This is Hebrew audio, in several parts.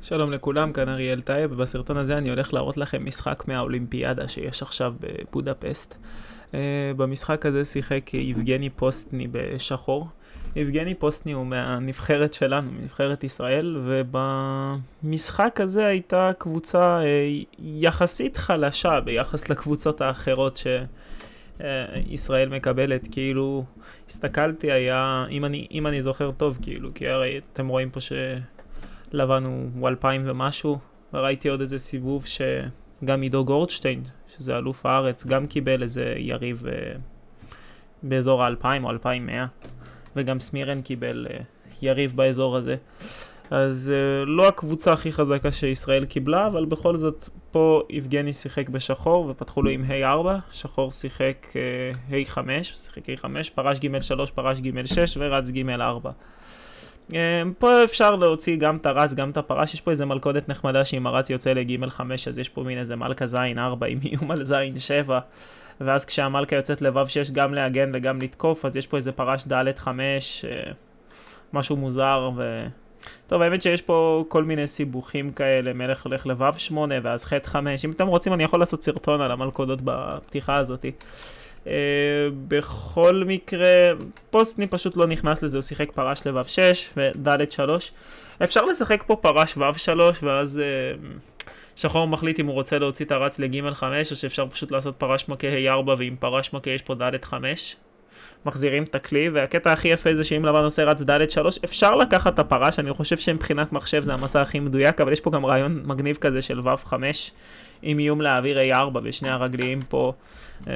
שלום לכולם, כאן אריאל טייב, ובסרטון הזה אני הולך להראות לכם משחק מהאולימפיאדה שיש עכשיו בבודפסט. במשחק הזה שיחק יבגני פוסטני בשחור. יבגני פוסטני הוא מהנבחרת שלנו, מנבחרת ישראל, ובמשחק הזה הייתה קבוצה יחסית חלשה ביחס לקבוצות האחרות שישראל מקבלת. כאילו, הסתכלתי, היה, אם אני זוכר טוב, כאילו, כי הרי אתם רואים פה לבן הוא 2000 ומשהו, וראיתי עוד איזה סיבוב שגם עידו גורדשטיין, שזה אלוף הארץ, גם קיבל איזה יריב באזור ה-2000 או 2100, וגם סמירן קיבל יריב באזור הזה. אז לא הקבוצה הכי חזקה שישראל קיבלה, אבל בכל זאת פה יבגני שיחק בשחור ופתחו לו עם A4, שחור שיחק A5, שיחק A5, פרש ג3, פרש ג6 ורץ ג4. פה אפשר להוציא גם את הרץ, גם את הפרש. יש פה איזה מלכודת נחמדה שאם הרץ יוצא ל-ג5, אז יש פה מין איזה מלכה זין 4 עם איום על זין 7, ואז כשהמלכה יוצאת לבב 6 גם להגן וגם לתקוף, אז יש פה איזה פרש ד' 5, משהו מוזר. טוב, האמת שיש פה כל מיני סיבוכים כאלה, מלך הולך לבב 8 ואז ח' 5. אם אתם רוצים אני יכול לעשות סרטון על המלכודות בפתיחה הזאתי. בכל מקרה, פוסטני פשוט לא נכנס לזה, הוא שיחק פרש לבב 6 וד' 3. אפשר לשחק פה פרש ו' 3, ואז שחור מחליט אם הוא רוצה להוציא את הרץ לג' 5, או שאפשר פשוט לעשות פרש מכה A4, ועם פרש מכה יש פה ד' 5. מחזירים את הכלי, והקטע הכי יפה זה שאם לבן עושה רץ ד' 3, אפשר לקחת את הפרש. אני חושב שמבחינת מחשב זה המסע הכי מדויק, אבל יש פה גם רעיון מגניב כזה של ו' 5, עם איום להעביר A4, ושני הרגליים פה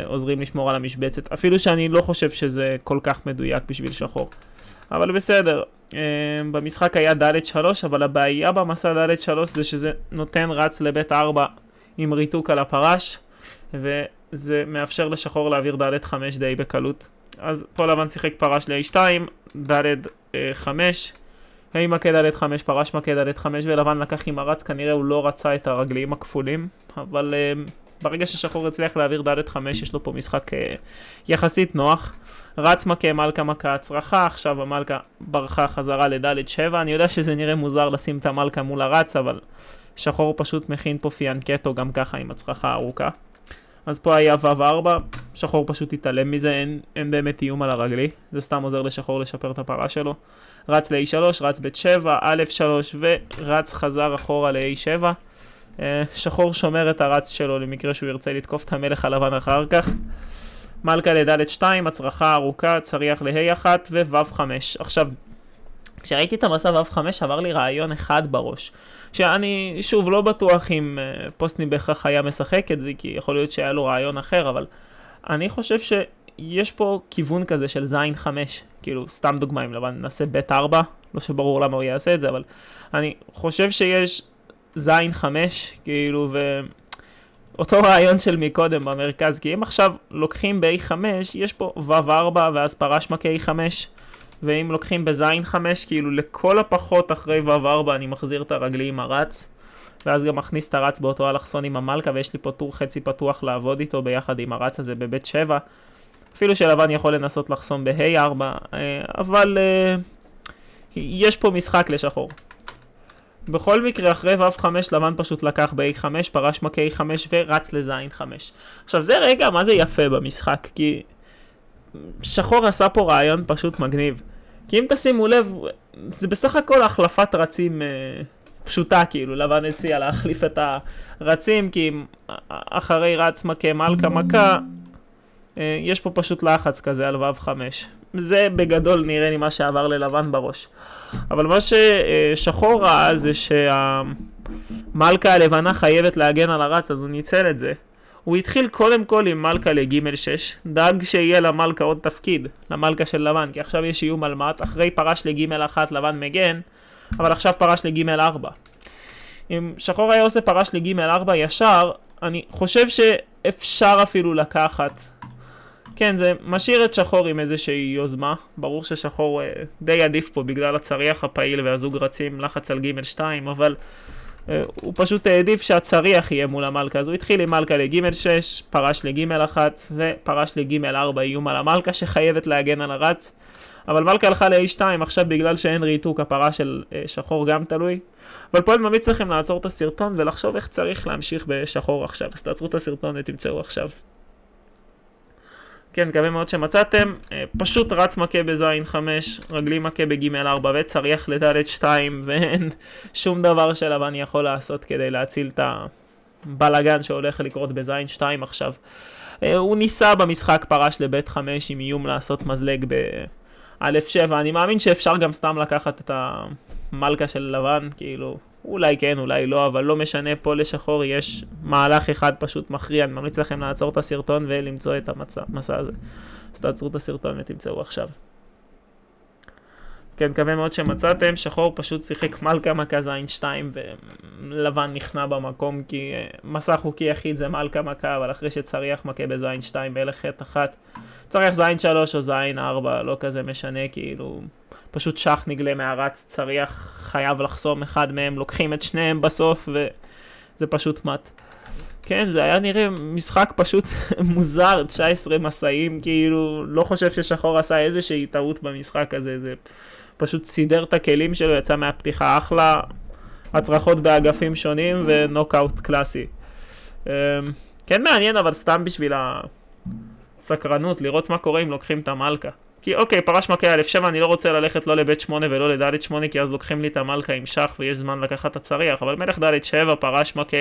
עוזרים לשמור על המשבצת, אפילו שאני לא חושב שזה כל כך מדויק בשביל שחור. אבל בסדר, במשחק היה ד' 3, אבל הבעיה במסע ד' 3 זה שזה נותן רץ לבית 4 עם ריתוק על הפרש, וזה מאפשר לשחור להעביר ד' 5 די בקלות. אז פה לבן שיחק פרש ל-A2, ד' 5, ה' מכה ד' 5, פרש מכה ד' 5, ולבן לקח עם הרץ, כנראה הוא לא רצה את הרגליים הכפולים, אבל ברגע ששחור הצליח להעביר ד' 5, יש לו פה משחק יחסית נוח. רץ מכה, מלכה מכה, הצרחה, עכשיו המלכה ברחה חזרה לד' 7, אני יודע שזה נראה מוזר לשים את המלכה מול הרץ, אבל שחור פשוט מכין פה פיאנקטו גם ככה עם הצרחה הארוכה. אז פה היה ו'4, שחור פשוט התעלם מזה, אין באמת איום על הרגלי, זה סתם עוזר לשחור לשפר את הפרה שלו. רץ ל-A3, רץ ב' 7, א' 3 ורץ חזר אחורה ל-A7. שחור שומר את הרץ שלו למקרה שהוא ירצה לתקוף את המלך הלבן אחר כך. מלכה לד' 2, הצרחה ארוכה, צריח ל-A1 וו' 5. עכשיו, כשראיתי את המסע ו' 5 עבר לי רעיון אחד בראש, שאני שוב לא בטוח אם פוסטני בהכרח היה משחק את זה, כי יכול להיות שהיה לו רעיון אחר, אבל אני חושב שיש פה כיוון כזה של זין 5, כאילו סתם דוגמה, אם לבן נעשה ב' 4, לא שברור למה הוא יעשה את זה, אבל אני חושב שיש זין 5, כאילו, ואותו רעיון של מקודם במרכז, כי אם עכשיו לוקחים ב-A5, יש פה ו' 4 ואז פרש מכה A5, ואם לוקחים בזין 5, כאילו לכל הפחות אחרי ו' 4 אני מחזיר את הרגלי עם הרץ, ואז גם מכניס את הרץ באותו אלכסון עם המלכה, ויש לי פה טור חצי פתוח לעבוד איתו ביחד עם הרץ הזה בבית 7, אפילו שלבן יכול לנסות לחסום ב-A4, אבל יש פה משחק לשחור. בכל מקרה אחרי ו' 5 לבן פשוט לקח ב-A5, פרש מכה A5 ורץ לזין 5. עכשיו זה רגע מה זה יפה במשחק, כי שחור עשה פה רעיון פשוט מגניב. כי אם תשימו לב, זה בסך הכל החלפת רצים פשוטה, כאילו לבן הציע להחליף את הרצים, כי אחרי רץ מכה מלכה מכה, יש פה פשוט לחץ כזה על ו' 5. זה בגדול נראה לי מה שעבר ללבן בראש. אבל מה ששחור ראה זה שהמלכה הלבנה חייבת להגן על הרץ, אז הוא ניצל את זה. הוא התחיל קודם כל עם מלכה לג' 6, דאג שיהיה למלכה עוד תפקיד, למלכה של לבן, כי עכשיו יש איום על מת, אחרי פרש לג' 1 לבן מגן, אבל עכשיו פרש לג' 4. אם שחור היה עושה פרש לג' 4 ישר, אני חושב שאפשר אפילו לקחת. כן, זה משאיר את שחור עם איזושהי יוזמה, ברור ששחור די עדיף פה בגלל הצריח הפעיל והזוג רצים לחץ על ג' 2, אבל הוא פשוט העדיף שהצריח יהיה מול המלכה, אז הוא התחיל עם מלכה לג' 6, פרש לג' 1 ופרש לג' 4 איום על המלכה שחייבת להגן על הרץ. אבל מלכה הלכה ל-A2, עכשיו בגלל שאין ריתוק, הפרה של שחור גם תלוי. אבל פה אני ממליץ לכם לעצור את הסרטון ולחשוב איך צריך להמשיך בשחור עכשיו. אז תעצרו את הסרטון ותמצאו עכשיו. כן, מקווה מאוד שמצאתם. פשוט רץ מכה בזין 5, רגלי מכה בג' 4 וצריח לדלת 2, ואין שום דבר שלבן יכול לעשות כדי להציל את הבלגן שהולך לקרות בזין 2 עכשיו. הוא ניסה במשחק פרש לבית 5 עם איום לעשות מזלג ב-א7. אני מאמין שאפשר גם סתם לקחת את המלכה של לבן, כאילו, אולי כן, אולי לא, אבל לא משנה, פה לשחור יש מהלך אחד פשוט מכריע. אני ממליץ לכם לעצור את הסרטון ולמצוא את המסע הזה. אז תעצרו את הסרטון ותמצאו עכשיו. כן, מקווה מאוד שמצאתם. שחור פשוט שיחק מלכה מכה זין 2 ולבן נכנע במקום, כי מסע חוקי יחיד זה מלכה מכה, אבל אחרי שצריח מכה בזין 2 מלך חטא 1, צריך זין 3 או זין 4, לא כזה משנה, כאילו פשוט שח נגלה מהרץ, צריך חייב לחסום אחד מהם, לוקחים את שניהם בסוף וזה פשוט מת. כן, זה היה נראה משחק פשוט מוזר, 19 מסעים, כאילו לא חושב ששחור עשה איזושהי טעות במשחק הזה, זה פשוט סידר את הכלים שלו, יצא מהפתיחה אחלה, הצרחות באגפים שונים ונוקאוט קלאסי. כן מעניין, אבל סתם בשביל הסקרנות, לראות מה קורה אם לוקחים את המלכה. כי אוקיי, פרש מכה על F7, אני לא רוצה ללכת לא לבית 8 ולא לדלת 8, כי אז לוקחים לי את המלכה עם שח ויש זמן לקחת את הצריח, אבל מלך דלת 7, פרש מכה,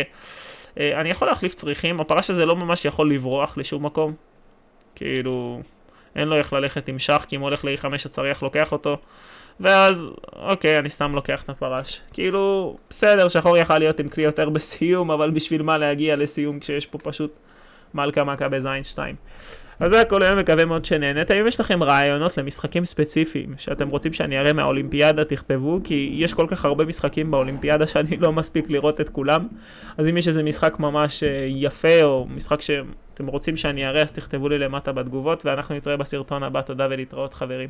אני יכול להחליף צריכים, הפרש הזה לא ממש יכול לברוח לשום מקום, כאילו אין לו איך ללכת עם שח, כי אם הוא הולך ל-E5 הצריח לוקח אותו, ואז אוקיי, אני סתם לוקח את הפרש, כאילו בסדר, שחור יכל להיות עם כלי יותר בסיום, אבל בשביל מה להגיע לסיום כשיש פה פשוט מלכה מכה בזין 2. אז זה הכל היום, מקווה מאוד שנהנתם. אם יש לכם רעיונות למשחקים ספציפיים שאתם רוצים שאני אראה מהאולימפיאדה, תכתבו, כי יש כל כך הרבה משחקים באולימפיאדה שאני לא מספיק לראות את כולם. אז אם יש איזה משחק ממש יפה או משחק שאתם רוצים שאני אראה, אז תכתבו לי למטה בתגובות, ואנחנו נתראה בסרטון הבא. תודה ולהתראות חברים.